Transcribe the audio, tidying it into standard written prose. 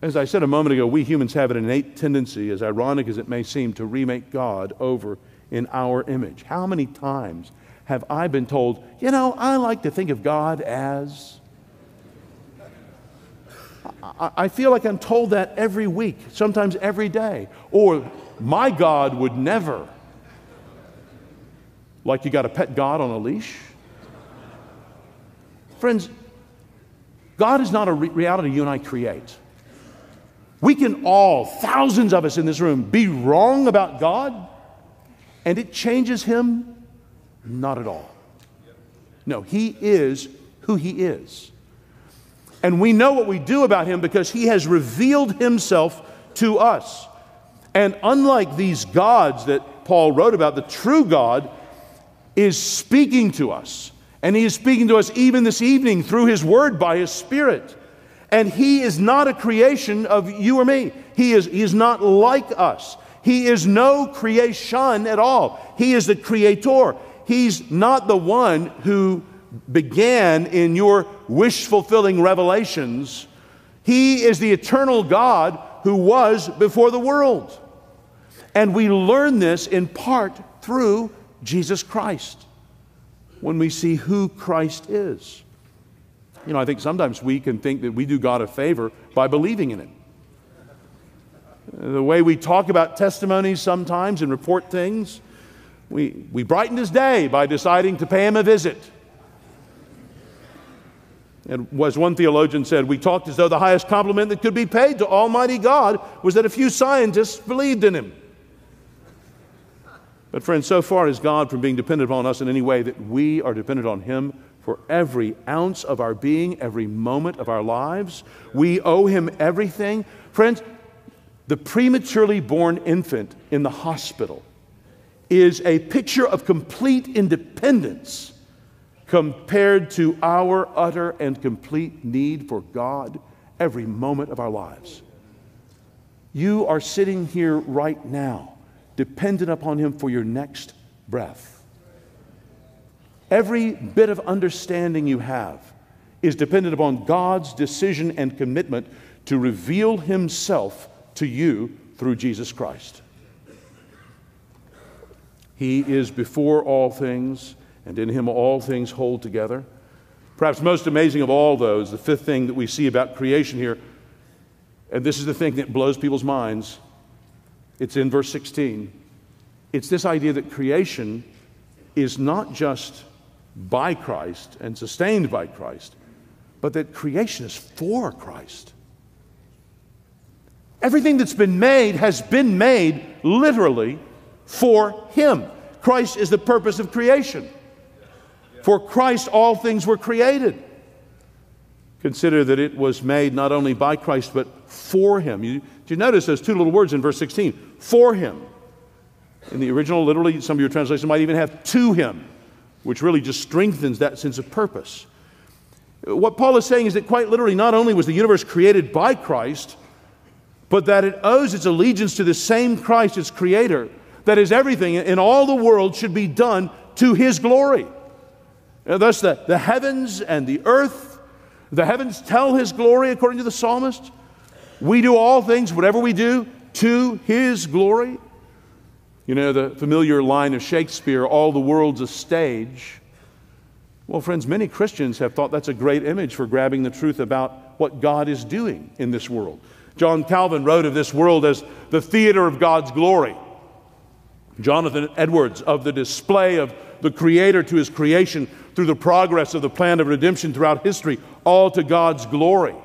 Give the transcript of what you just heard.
As I said a moment ago, we humans have an innate tendency, as ironic as it may seem, to remake God over in our image. How many times have I been told, I like to think of God as... I feel like I'm told that every week, sometimes every day. Or, my God would never. Like you got a pet God on a leash? Friends, God is not a reality you and I create. We can all, thousands of us in this room, be wrong about God, and it changes Him? Not at all. No, He is who He is. And we know what we do about Him because He has revealed Himself to us. And unlike these gods that Paul wrote about, the true God is speaking to us. And He is speaking to us even this evening through His Word by His Spirit. And He is not a creation of you or me. He is not like us. He is no creation at all. He is the Creator. He's not the one who began in your wish-fulfilling revelations. He is the eternal God who was before the world. And we learn this in part through Jesus Christ, when we see who Christ is. I think sometimes we can think that we do God a favor by believing in Him. The way we talk about testimonies sometimes and report things, we brightened His day by deciding to pay Him a visit. And as one theologian said, we talked as though the highest compliment that could be paid to Almighty God was that a few scientists believed in Him. But friends, so far is God from being dependent upon us in any way that we are dependent on Him for every ounce of our being, every moment of our lives. We owe Him everything. Friends, the prematurely born infant in the hospital is a picture of complete independence compared to our utter and complete need for God every moment of our lives. You are sitting here right now, dependent upon Him for your next breath. Every bit of understanding you have is dependent upon God's decision and commitment to reveal Himself to you through Jesus Christ. He is before all things, and in Him all things hold together. Perhaps most amazing of all those, the fifth thing that we see about creation here, and this is the thing that blows people's minds, it's in verse 16. It's this idea that creation is not just by Christ and sustained by Christ, but that creation is for Christ. Everything that's been made has been made literally for Him. Christ is the purpose of creation. For Christ all things were created. Consider that it was made not only by Christ but for Him. Do you notice those two little words in verse 16? For Him. In the original, literally, some of your translations might even have to Him, which really just strengthens that sense of purpose. What Paul is saying is that quite literally, not only was the universe created by Christ, but that it owes its allegiance to the same Christ, its Creator, that is everything in all the world should be done to His glory. And thus the heavens and the earth, the heavens tell His glory according to the psalmist. We do all things, whatever we do, to His glory. You know, the familiar line of Shakespeare, all the world's a stage. Well, friends, many Christians have thought that's a great image for grabbing the truth about what God is doing in this world. John Calvin wrote of this world as the theater of God's glory. Jonathan Edwards, of the display of the Creator to His creation through the progress of the plan of redemption throughout history, all to God's glory.